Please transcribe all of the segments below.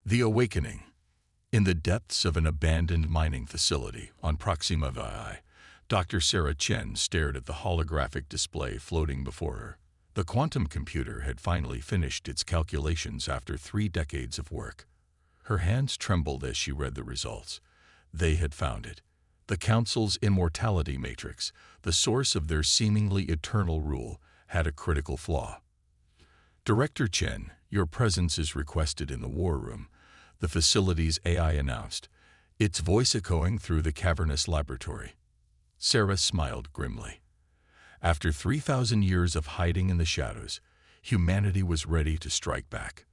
The Awakening. In the depths of an abandoned mining facility on Proxima VI, Dr. Sarah Chen stared at the holographic display floating before her. The quantum computer had finally finished its calculations after 3 decades of work. Her hands trembled as she read the results. They had found it. The Council's immortality matrix, the source of their seemingly eternal rule, had a critical flaw. "Director Chen, your presence is requested in the war room," the facility's AI announced, its voice echoing through the cavernous laboratory. Sarah smiled grimly. After 3,000 years of hiding in the shadows, humanity was ready to strike back.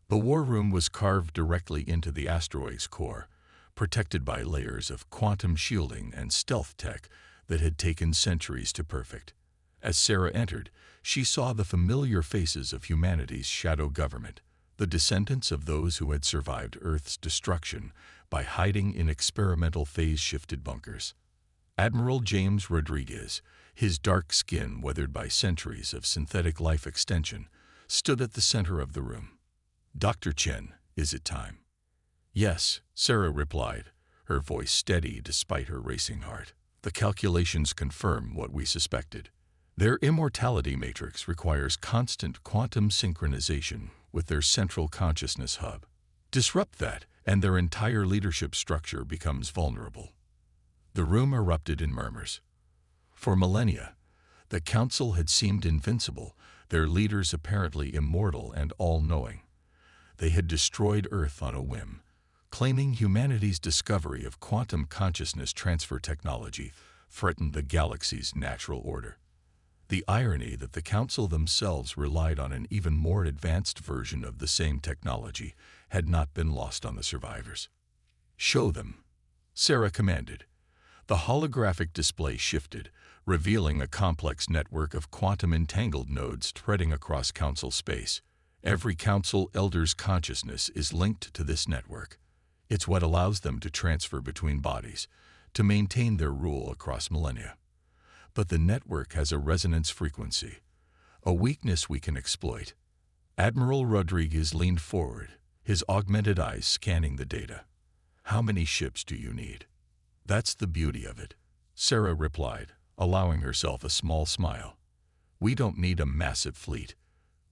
The war room was carved directly into the asteroid's core, protected by layers of quantum shielding and stealth tech that had taken centuries to perfect. As Sarah entered, she saw the familiar faces of humanity's shadow government, the descendants of those who had survived Earth's destruction by hiding in experimental phase-shifted bunkers. Admiral James Rodriguez, his dark skin weathered by centuries of synthetic life extension, stood at the center of the room. "Dr. Chen, is it time?" "Yes," Sarah replied, her voice steady despite her racing heart. "The calculations confirm what we suspected. Their immortality matrix requires constant quantum synchronization with their central consciousness hub. Disrupt that, and their entire leadership structure becomes vulnerable." The room erupted in murmurs. For millennia, the Council had seemed invincible, their leaders apparently immortal and all-knowing. They had destroyed Earth on a whim, claiming humanity's discovery of quantum consciousness transfer technology threatened the galaxy's natural order. The irony that the Council themselves relied on an even more advanced version of the same technology had not been lost on the survivors. "Show them," Sarah commanded. The holographic display shifted, revealing a complex network of quantum-entangled nodes threading across Council space. Every Council elder's consciousness is linked to this network. It's what allows them to transfer between bodies, to maintain their rule across millennia. But the network has a resonance frequency, a weakness we can exploit. Admiral Rodriguez leaned forward, his augmented eyes scanning the data. "How many ships do you need?" "That's the beauty of it," Sarah replied, allowing herself a small smile. "We don't need a massive fleet.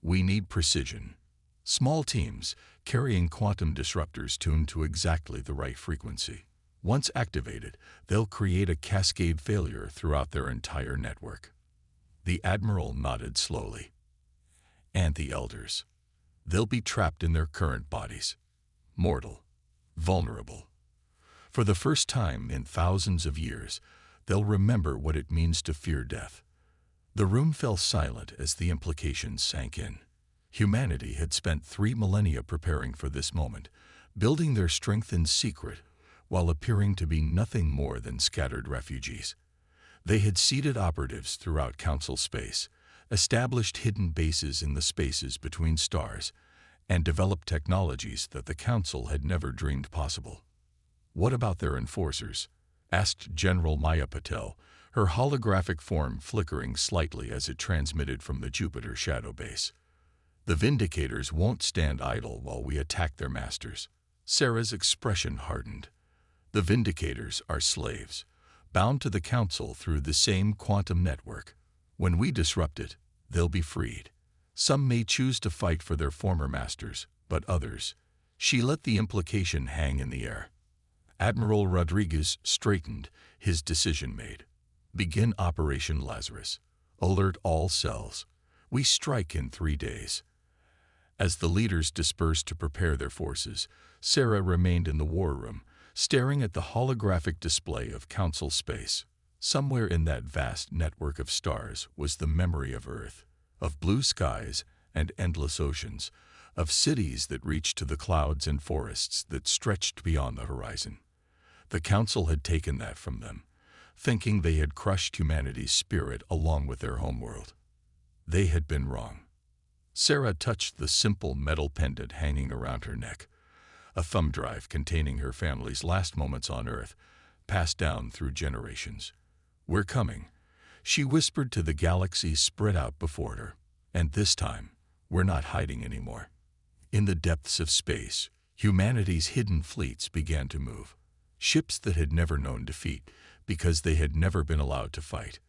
We need precision. Small teams, carrying quantum disruptors tuned to exactly the right frequency. Once activated, they'll create a cascade failure throughout their entire network." The Admiral nodded slowly. "And the Elders? They'll be trapped in their current bodies. Mortal. Vulnerable. For the first time in thousands of years, they'll remember what it means to fear death." The room fell silent as the implications sank in. Humanity had spent 3 millennia preparing for this moment, building their strength in secret, while appearing to be nothing more than scattered refugees. They had seeded operatives throughout Council space, established hidden bases in the spaces between stars, and developed technologies that the Council had never dreamed possible. "What about their enforcers?" asked General Maya Patel, her holographic form flickering slightly as it transmitted from the Jupiter shadow base. "The Vindicators won't stand idle while we attack their masters." Sarah's expression hardened. "The Vindicators are slaves, bound to the Council through the same quantum network. When we disrupt it, they'll be freed. Some may choose to fight for their former masters, but others—" She let the implication hang in the air. Admiral Rodriguez straightened, his decision made. "Begin Operation Lazarus. Alert all cells. We strike in 3 days." As the leaders dispersed to prepare their forces, Sarah remained in the war room, staring at the holographic display of Council space. Somewhere in that vast network of stars was the memory of Earth, of blue skies and endless oceans, of cities that reached to the clouds and forests that stretched beyond the horizon. The Council had taken that from them, thinking they had crushed humanity's spirit along with their homeworld. They had been wrong. Sarah touched the simple metal pendant hanging around her neck, a thumb drive containing her family's last moments on Earth, passed down through generations. "We're coming," she whispered to the galaxy spread out before her. "And this time, we're not hiding anymore. In the depths of space, Humanity's hidden fleets began to move. Ships that had never known defeat because they had never been allowed to fight.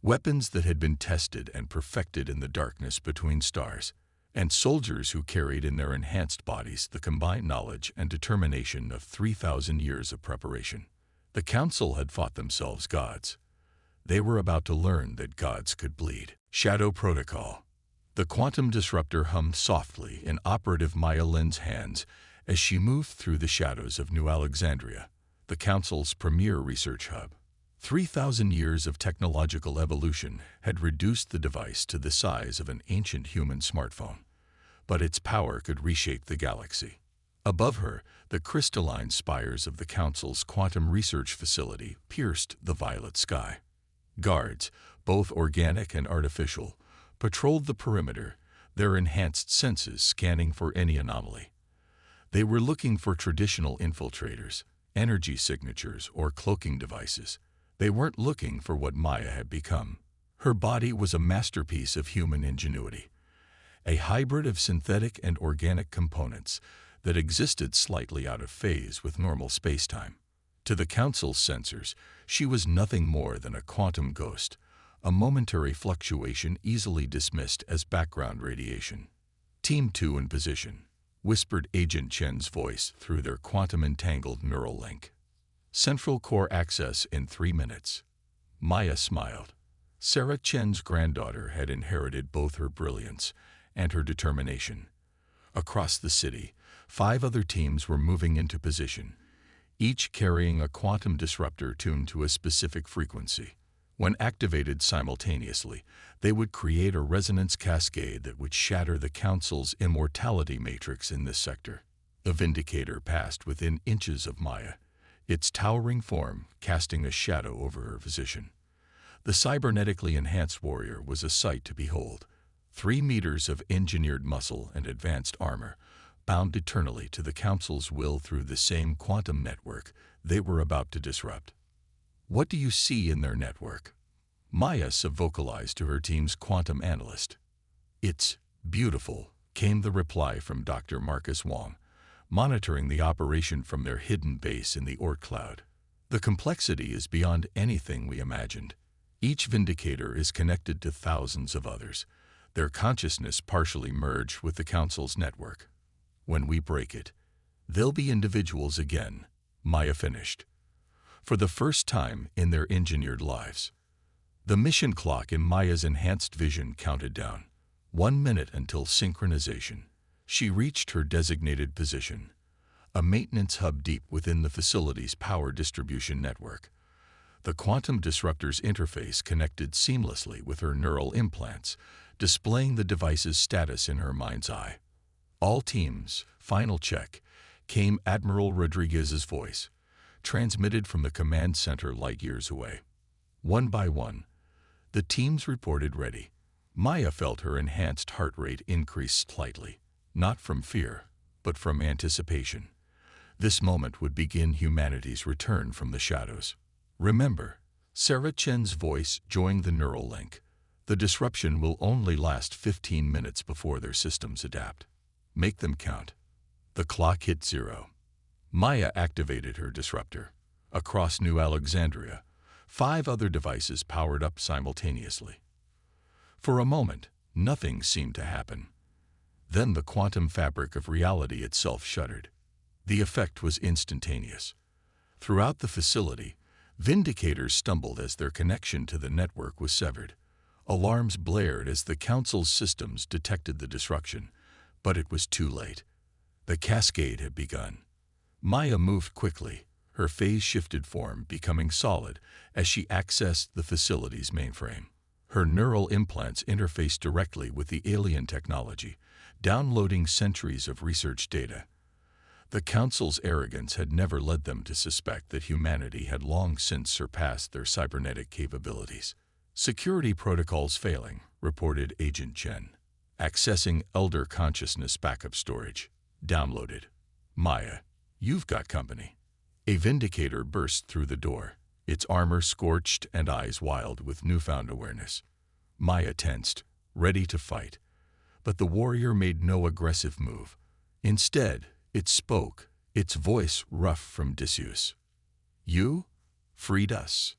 Weapons that had been tested and perfected in the darkness between stars. And soldiers who carried in their enhanced bodies the combined knowledge and determination of 3,000 years of preparation. The Council had fought themselves gods. They were about to learn that gods could bleed. Shadow Protocol. The quantum disruptor hummed softly in operative Maya Lin's hands as she moved through the shadows of New Alexandria, the Council's premier research hub. 3,000 years of technological evolution had reduced the device to the size of an ancient human smartphone, but its power could reshape the galaxy. Above her, the crystalline spires of the Council's quantum research facility pierced the violet sky. Guards, both organic and artificial, patrolled the perimeter, their enhanced senses scanning for any anomaly. They were looking for traditional infiltrators, energy signatures, or cloaking devices. They weren't looking for what Maya had become. Her body was a masterpiece of human ingenuity, a hybrid of synthetic and organic components that existed slightly out of phase with normal spacetime. To the Council's sensors, she was nothing more than a quantum ghost, a momentary fluctuation easily dismissed as background radiation. Team 2 in position, whispered Agent Chen's voice through their quantum-entangled neural link. Central core access in 3 minutes. Maya smiled. Sarah Chen's granddaughter had inherited both her brilliance and her determination. Across the city, 5 other teams were moving into position, each carrying a quantum disruptor tuned to a specific frequency. When activated simultaneously, they would create a resonance cascade that would shatter the Council's immortality matrix in this sector. The Vindicator passed within inches of Maya, its towering form casting a shadow over her position. The cybernetically enhanced warrior was a sight to behold. 3 meters of engineered muscle and advanced armor, bound eternally to the Council's will through the same quantum network they were about to disrupt. What do you see in their network? Maya vocalized to her team's quantum analyst. It's beautiful, came the reply from Dr. Marcus Wong, monitoring the operation from their hidden base in the Oort cloud. The complexity is beyond anything we imagined. Each Vindicator is connected to thousands of others, their consciousness partially merged with the Council's network. When we break it, they'll be individuals again, Maya finished. For the first time in their engineered lives. The mission clock in Maya's enhanced vision counted down. 1 minute until synchronization. She reached her designated position, a maintenance hub deep within the facility's power distribution network. The quantum disruptor's interface connected seamlessly with her neural implants, displaying the device's status in her mind's eye. All teams, final check, came Admiral Rodriguez's voice, transmitted from the command center light years away. One by one, the teams reported ready. Maya felt her enhanced heart rate increase slightly, not from fear, but from anticipation. This moment would begin humanity's return from the shadows. Remember, Sarah Chen's voice joined the neural link. The disruption will only last 15 minutes before their systems adapt. Make them count. The clock hit 0. Maya activated her disruptor. Across New Alexandria, 5 other devices powered up simultaneously. For a moment, nothing seemed to happen. Then the quantum fabric of reality itself shuddered. The effect was instantaneous. Throughout the facility, Vindicators stumbled as their connection to the network was severed. Alarms blared as the Council's systems detected the disruption, but it was too late. The cascade had begun. Maya moved quickly, her phase-shifted form becoming solid as she accessed the facility's mainframe. Her neural implants interfaced directly with the alien technology, downloading centuries of research data. The Council's arrogance had never led them to suspect that humanity had long since surpassed their cybernetic capabilities. Security protocols failing, reported Agent Chen. Accessing Elder Consciousness backup storage. Downloaded. Maya, you've got company. A Vindicator burst through the door, its armor scorched and eyes wild with newfound awareness. Maya tensed, ready to fight. But the warrior made no aggressive move. Instead, It spoke, its voice rough from disuse. "You freed us."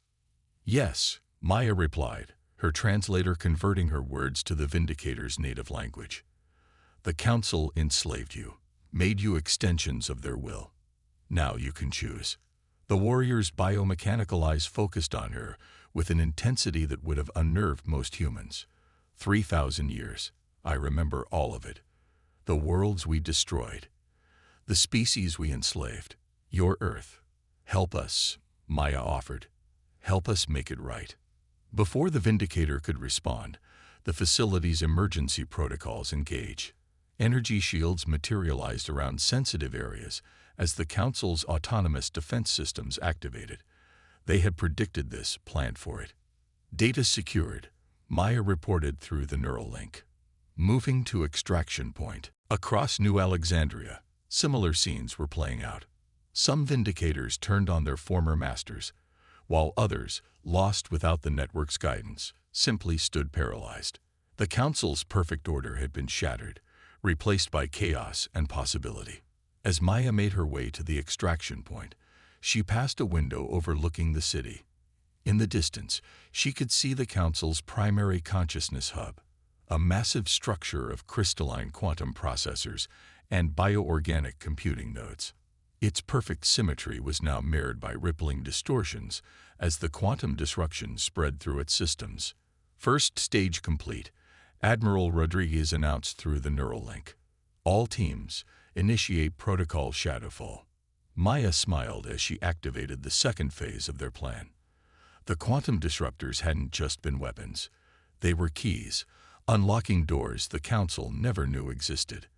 "Yes," Maya replied, her translator converting her words to the Vindicator's native language. "The Council enslaved you, made you extensions of their will. Now you can choose." The warrior's biomechanical eyes focused on her with an intensity that would have unnerved most humans. 3,000 years. I remember all of it. The worlds we destroyed. The species we enslaved. Your Earth. Help us, Maya offered. Help us make it right. Before the Vindicator could respond, the facility's emergency protocols engaged. Energy shields materialized around sensitive areas as the Council's autonomous defense systems activated. They had predicted this, planned for it. Data secured, Maya reported through the neural link. Moving to extraction point. Across New Alexandria, similar scenes were playing out. Some Vindicators turned on their former masters, while others, lost without the network's guidance, simply stood paralyzed. The Council's perfect order had been shattered, replaced by chaos and possibility. As Maya made her way to the extraction point, she passed a window overlooking the city. In the distance, she could see the Council's primary consciousness hub, a massive structure of crystalline quantum processors and bioorganic computing nodes. Its perfect symmetry was now marred by rippling distortions as the quantum disruption spread through its systems. First stage complete, Admiral Rodriguez announced through the neural link. All teams, initiate protocol Shadowfall. Maya smiled as she activated the second phase of their plan. The quantum disruptors hadn't just been weapons. They were keys, unlocking doors the Council never knew existed.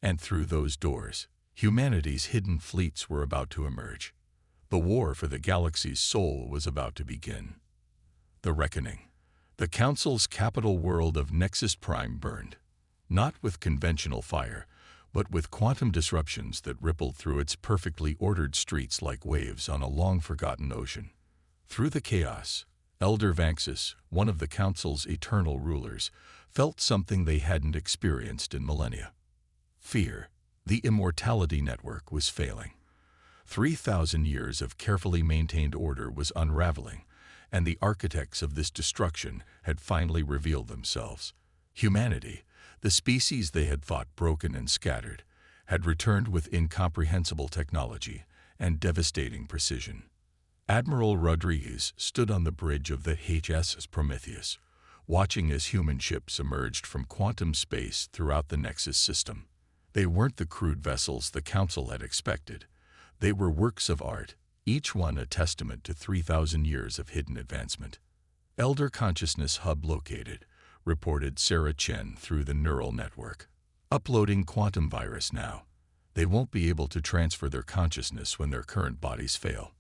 And through those doors, humanity's hidden fleets were about to emerge. The war for the galaxy's soul was about to begin. The reckoning. The Council's capital world of Nexus Prime burned, not with conventional fire, but with quantum disruptions that rippled through its perfectly ordered streets like waves on a long-forgotten ocean. Through the chaos, Elder Vanxis, one of the Council's eternal rulers, felt something they hadn't experienced in millennia. Fear. The immortality network was failing. 3,000 years of carefully maintained order was unraveling, and the architects of this destruction had finally revealed themselves. Humanity, the species they had thought broken and scattered, had returned with incomprehensible technology and devastating precision. Admiral Rodriguez stood on the bridge of the HSS Prometheus, watching as human ships emerged from quantum space throughout the Nexus system. They weren't the crude vessels the Council had expected. They were works of art, each one a testament to 3,000 years of hidden advancement. Elder Consciousness Hub located, reported Sarah Chen through the neural network. Uploading quantum virus now. They won't be able to transfer their consciousness when their current bodies fail.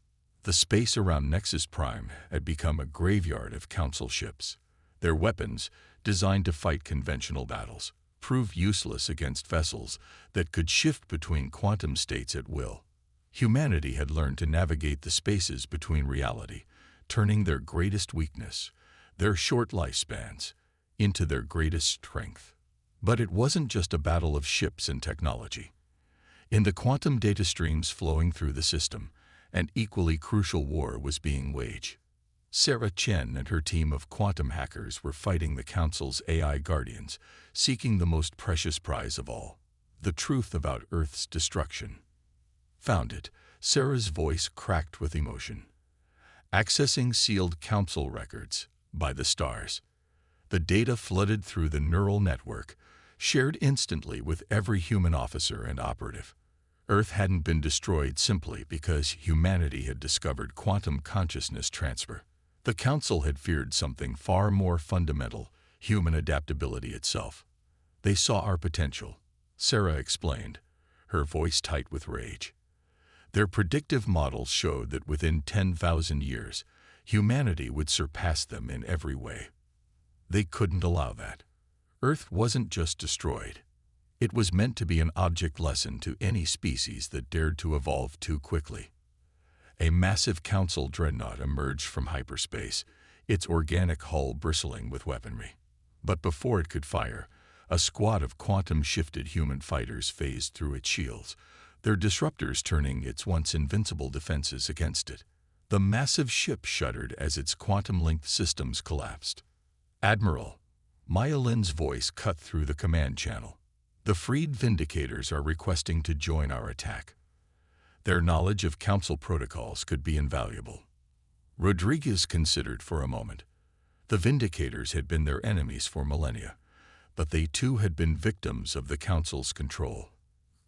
The space around Nexus Prime had become a graveyard of Council ships. Their weapons, designed to fight conventional battles, proved useless against vessels that could shift between quantum states at will. Humanity had learned to navigate the spaces between reality, turning their greatest weakness, their short lifespans, into their greatest strength. But it wasn't just a battle of ships and technology. In the quantum data streams flowing through the system, an equally crucial war was being waged. Sarah Chen and her team of quantum hackers were fighting the Council's AI guardians, seeking the most precious prize of all, the truth about Earth's destruction. Found it, Sarah's voice cracked with emotion. Accessing sealed Council records, by the stars. The data flooded through the neural network, shared instantly with every human officer and operative. Earth hadn't been destroyed simply because humanity had discovered quantum consciousness transfer. The Council had feared something far more fundamental, human adaptability itself. They saw our potential, Sarah explained, her voice tight with rage. Their predictive models showed that within 10,000 years, humanity would surpass them in every way. They couldn't allow that. Earth wasn't just destroyed. It was meant to be an object lesson to any species that dared to evolve too quickly. A massive Council dreadnought emerged from hyperspace, its organic hull bristling with weaponry. But before it could fire, a squad of quantum-shifted human fighters phased through its shields, their disruptors turning its once invincible defenses against it. The massive ship shuddered as its quantum-linked systems collapsed. "Admiral," Maya Lin's voice cut through the command channel. "The freed Vindicators are requesting to join our attack. Their knowledge of Council protocols could be invaluable." Rodriguez considered for a moment. The Vindicators had been their enemies for millennia, but they too had been victims of the Council's control.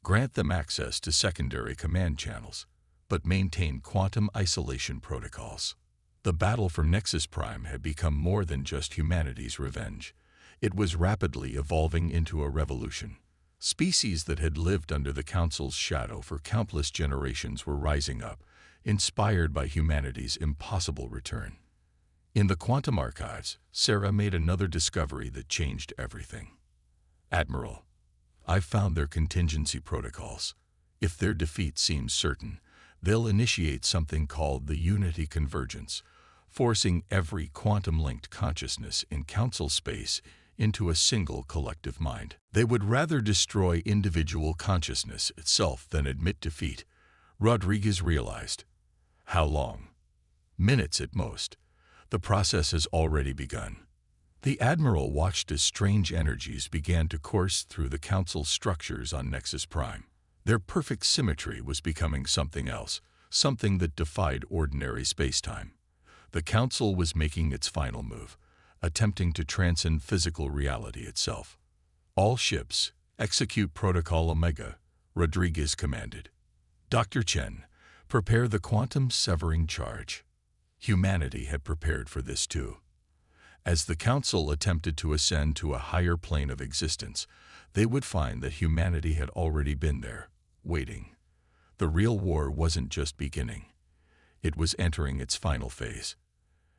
Grant them access to secondary command channels, but maintain quantum isolation protocols. The battle for Nexus Prime had become more than just humanity's revenge. It was rapidly evolving into a revolution. Species that had lived under the Council's shadow for countless generations were rising up, inspired by humanity's impossible return. In the quantum archives, Sarah made another discovery that changed everything. "Admiral, I've found their contingency protocols. If their defeat seems certain, they'll initiate something called the Unity Convergence, forcing every quantum-linked consciousness in Council space into a single collective mind. They would rather destroy individual consciousness itself than admit defeat," Rodriguez realized. "How long?" "Minutes at most. The process has already begun." The Admiral watched as strange energies began to course through the Council's structures on Nexus Prime. Their perfect symmetry was becoming something else, something that defied ordinary spacetime. The Council was making its final move, attempting to transcend physical reality itself. "All ships, execute Protocol Omega," Rodriguez commanded. "Dr. Chen, prepare the quantum-severing charge." Humanity had prepared for this too. As the Council attempted to ascend to a higher plane of existence, they would find that humanity had already been there, waiting. The real war wasn't just beginning. It was entering its final phase.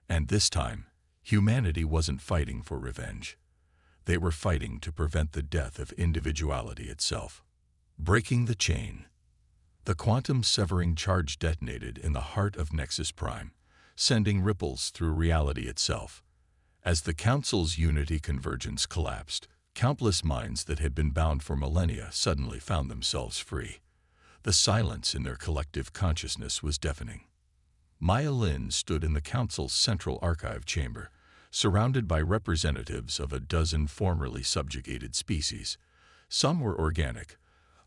And this time, humanity wasn't fighting for revenge. They were fighting to prevent the death of individuality itself. Breaking the chain. The quantum-severing charge detonated in the heart of Nexus Prime, sending ripples through reality itself. As the Council's Unity Convergence collapsed, countless minds that had been bound for millennia suddenly found themselves free. The silence in their collective consciousness was deafening. Maya Lin stood in the Council's central archive chamber, surrounded by representatives of a dozen formerly subjugated species. Some were organic,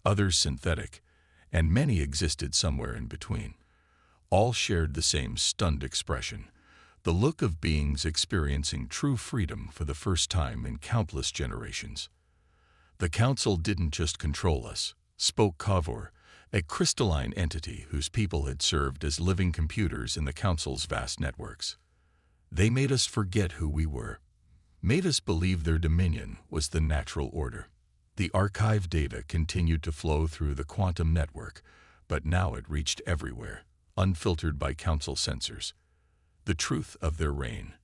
others synthetic, and many existed somewhere in between. All shared the same stunned expression, the look of beings experiencing true freedom for the first time in countless generations. "The Council didn't just control us," spoke Kavor, a crystalline entity whose people had served as living computers in the Council's vast networks. "They made us forget who we were, made us believe their dominion was the natural order." The archive data continued to flow through the quantum network, but now it reached everywhere, unfiltered by Council censors. The truth of their reign,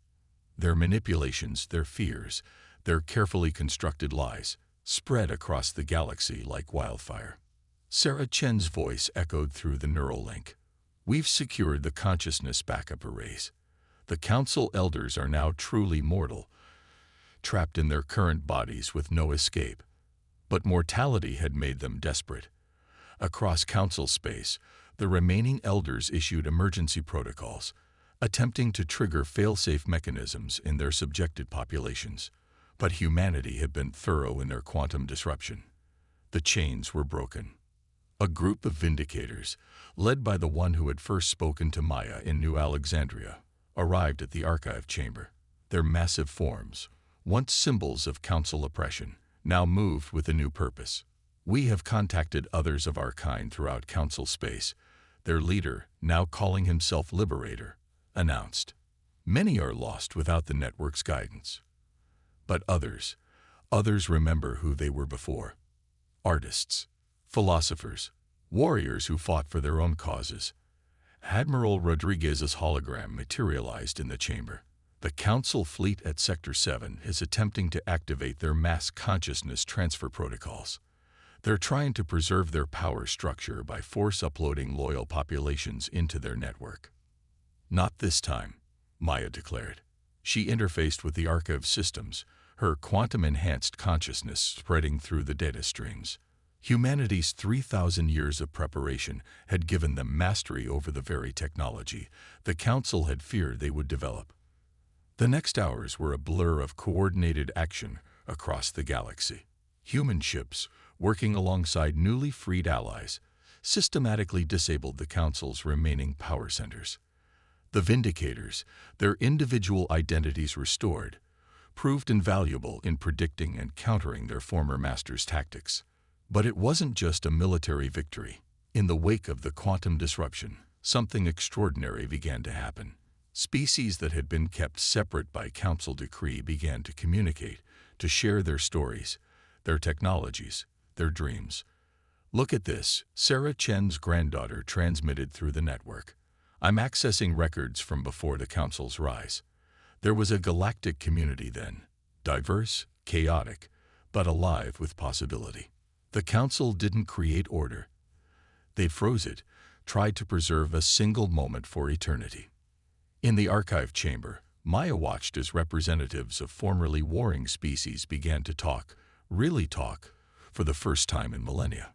their manipulations, their fears, their carefully constructed lies, spread across the galaxy like wildfire. Sarah Chen's voice echoed through the neural link. "We've secured the consciousness backup arrays. The Council elders are now truly mortal, trapped in their current bodies with no escape. But mortality had made them desperate. Across Council space, the remaining elders issued emergency protocols, attempting to trigger fail-safe mechanisms in their subjected populations. But humanity had been thorough in their quantum disruption. The chains were broken. A group of Vindicators, led by the one who had first spoken to Maya in New Alexandria, arrived at the archive chamber. Their massive forms, once symbols of Council oppression, now moved with a new purpose. "We have contacted others of our kind throughout Council space," their leader, now calling himself Liberator, announced. "Many are lost without the network's guidance. But others remember who they were before. Artists, philosophers, warriors who fought for their own causes." Admiral Rodriguez's hologram materialized in the chamber. "The Council fleet at Sector 7 is attempting to activate their mass consciousness transfer protocols. They're trying to preserve their power structure by force uploading loyal populations into their network." "Not this time," Maya declared. She interfaced with the archive systems, her quantum-enhanced consciousness spreading through the data streams. Humanity's 3,000 years of preparation had given them mastery over the very technology the Council had feared they would develop. The next hours were a blur of coordinated action across the galaxy. Human ships, working alongside newly freed allies, systematically disabled the Council's remaining power centers. The Vindicators, their individual identities restored, proved invaluable in predicting and countering their former masters' tactics. But it wasn't just a military victory. In the wake of the quantum disruption, something extraordinary began to happen. Species that had been kept separate by Council decree began to communicate, to share their stories, their technologies, their dreams. "Look at this," Sarah Chen's granddaughter transmitted through the network. "I'm accessing records from before the Council's rise. There was a galactic community then, diverse, chaotic, but alive with possibility. The Council didn't create order. They froze it, tried to preserve a single moment for eternity." In the archive chamber, Maya watched as representatives of formerly warring species began to talk, really talk, for the first time in millennia.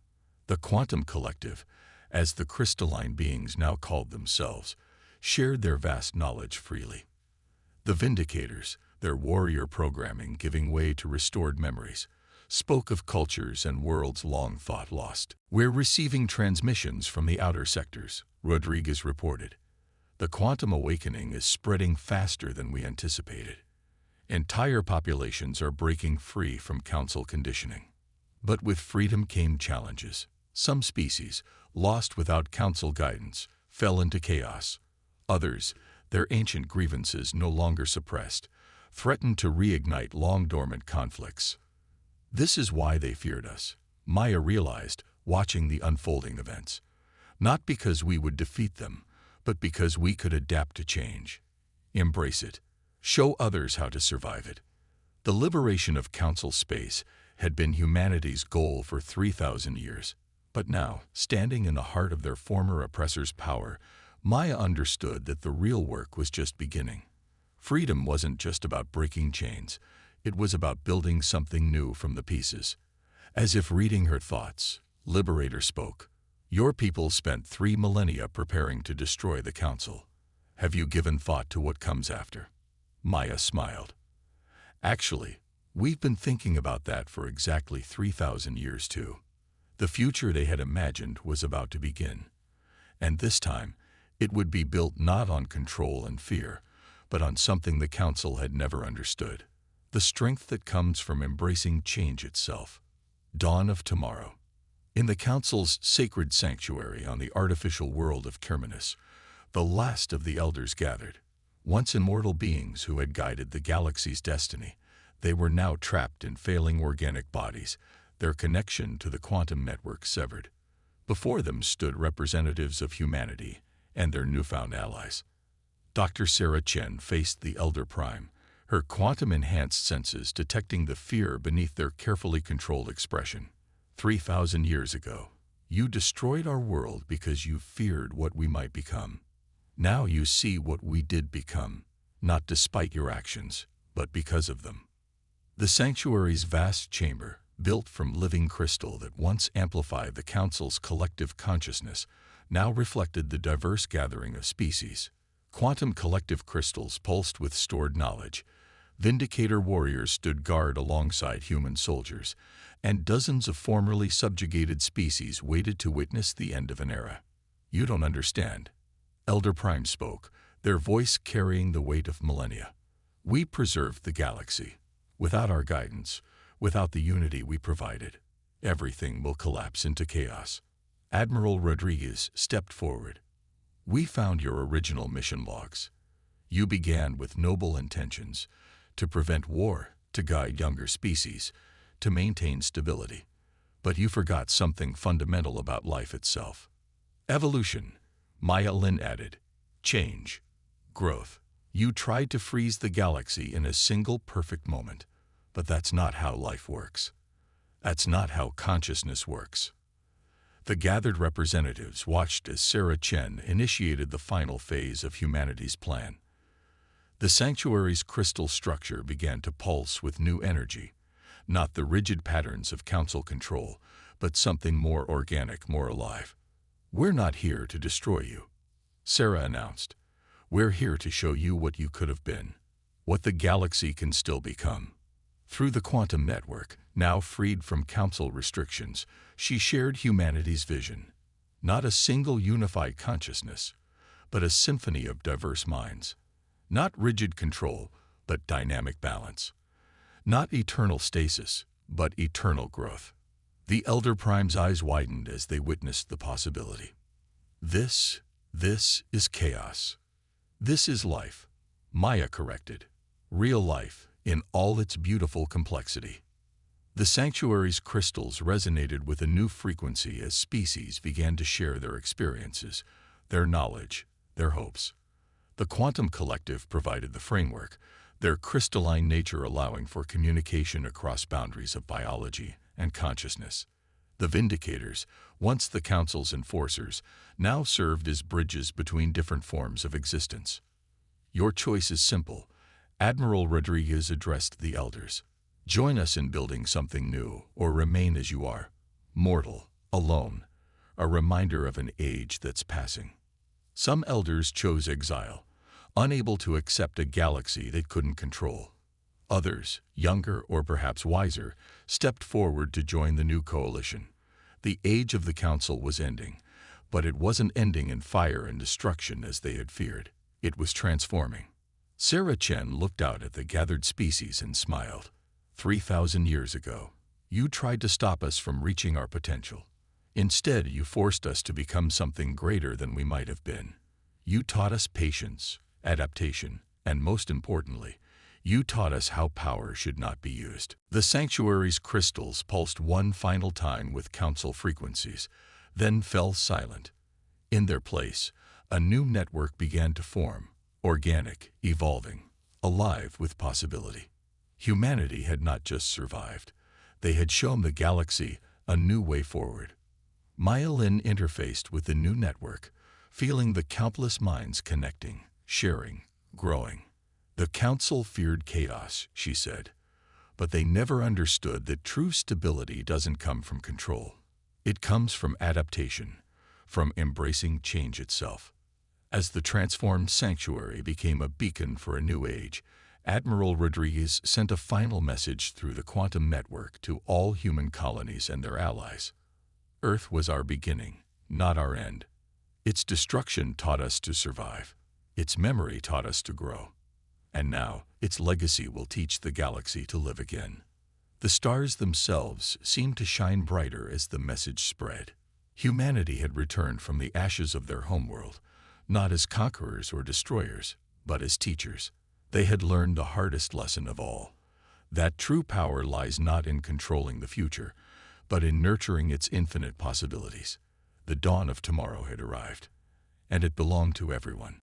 The Quantum Collective, as the crystalline beings now called themselves, shared their vast knowledge freely. The Vindicators, their warrior programming giving way to restored memories, spoke of cultures and worlds long thought lost. "We're receiving transmissions from the outer sectors," Rodriguez reported. "The quantum awakening is spreading faster than we anticipated. Entire populations are breaking free from Council conditioning." But with freedom came challenges. Some species, lost without Council guidance, fell into chaos. Others, their ancient grievances no longer suppressed, threatened to reignite long-dormant conflicts. "This is why they feared us," Maya realized, watching the unfolding events. "Not because we would defeat them, but because we could adapt to change. Embrace it. Show others how to survive it." The liberation of Council space had been humanity's goal for 3,000 years. But now, standing in the heart of their former oppressors' power, Maya understood that the real work was just beginning. Freedom wasn't just about breaking chains. It was about building something new from the pieces. As if reading her thoughts, Liberator spoke. "Your people spent 3 millennia preparing to destroy the Council. Have you given thought to what comes after?" Maya smiled. "Actually, we've been thinking about that for exactly 3,000 years too." The future they had imagined was about to begin. And this time, it would be built not on control and fear, but on something the Council had never understood. The strength that comes from embracing change itself. Dawn of tomorrow. In the Council's sacred sanctuary on the artificial world of Terminus, the last of the Elders gathered. Once immortal beings who had guided the galaxy's destiny, they were now trapped in failing organic bodies, their connection to the quantum network severed. Before them stood representatives of humanity and their newfound allies. Dr. Sarah Chen faced the Elder Prime, her quantum-enhanced senses detecting the fear beneath their carefully controlled expression. 3,000 years ago, you destroyed our world because you feared what we might become. Now you see what we did become, not despite your actions, but because of them." The sanctuary's vast chamber, built from living crystal that once amplified the Council's collective consciousness, now reflected the diverse gathering of species. Quantum collective crystals pulsed with stored knowledge. Vindicator warriors stood guard alongside human soldiers, and dozens of formerly subjugated species waited to witness the end of an era. "You don't understand." Elder Prime spoke, their voice carrying the weight of millennia. "We preserved the galaxy. Without our guidance, without the unity we provided, everything will collapse into chaos." Admiral Rodriguez stepped forward. "We found your original mission logs. You began with noble intentions, to prevent war, to guide younger species, to maintain stability. But you forgot something fundamental about life itself. Evolution," Maya Lin added. "Change. Growth. You tried to freeze the galaxy in a single perfect moment. But that's not how life works. That's not how consciousness works." The gathered representatives watched as Sarah Chen initiated the final phase of humanity's plan. The sanctuary's crystal structure began to pulse with new energy, not the rigid patterns of Council control, but something more organic, more alive. "We're not here to destroy you," Sarah announced. "We're here to show you what you could have been, what the galaxy can still become." Through the quantum network, now freed from council restrictions, she shared humanity's vision. Not a single unified consciousness, but a symphony of diverse minds. Not rigid control, but dynamic balance. Not eternal stasis, but eternal growth. The Elder Prime's eyes widened as they witnessed the possibility. This is chaos. This is life, Maya corrected. Real life in all its beautiful complexity. The sanctuary's crystals resonated with a new frequency as species began to share their experiences, their knowledge, their hopes. The quantum collective provided the framework, their crystalline nature allowing for communication across boundaries of biology and consciousness. The Vindicators, once the Council's enforcers, now served as bridges between different forms of existence. "Your choice is simple," Admiral Rodriguez addressed the elders. "Join us in building something new, or remain as you are, mortal, alone, a reminder of an age that's passing." Some elders chose exile, unable to accept a galaxy they couldn't control. Others, younger or perhaps wiser, stepped forward to join the new coalition. The age of the Council was ending, but it wasn't ending in fire and destruction as they had feared. It was transforming. Sarah Chen looked out at the gathered species and smiled. 3,000 years ago, you tried to stop us from reaching our potential. Instead, you forced us to become something greater than we might have been. You taught us patience, adaptation, and most importantly, you taught us how power should not be used. The sanctuary's crystals pulsed one final time with council frequencies, then fell silent. In their place, a new network began to form, organic, evolving, alive with possibility. Humanity had not just survived. They had shown the galaxy a new way forward. Maya Lin interfaced with the new network, feeling the countless minds connecting, sharing, growing. "The Council feared chaos," she said, "but they never understood that true stability doesn't come from control. It comes from adaptation, from embracing change itself." As the transformed sanctuary became a beacon for a new age, Admiral Rodriguez sent a final message through the quantum network to all human colonies and their allies. Earth was our beginning, not our end. Its destruction taught us to survive. Its memory taught us to grow. And now, its legacy will teach the galaxy to live again. The stars themselves seemed to shine brighter as the message spread. Humanity had returned from the ashes of their homeworld, not as conquerors or destroyers, but as teachers. They had learned the hardest lesson of all, that true power lies not in controlling the future, but in nurturing its infinite possibilities. The dawn of tomorrow had arrived, and it belonged to everyone.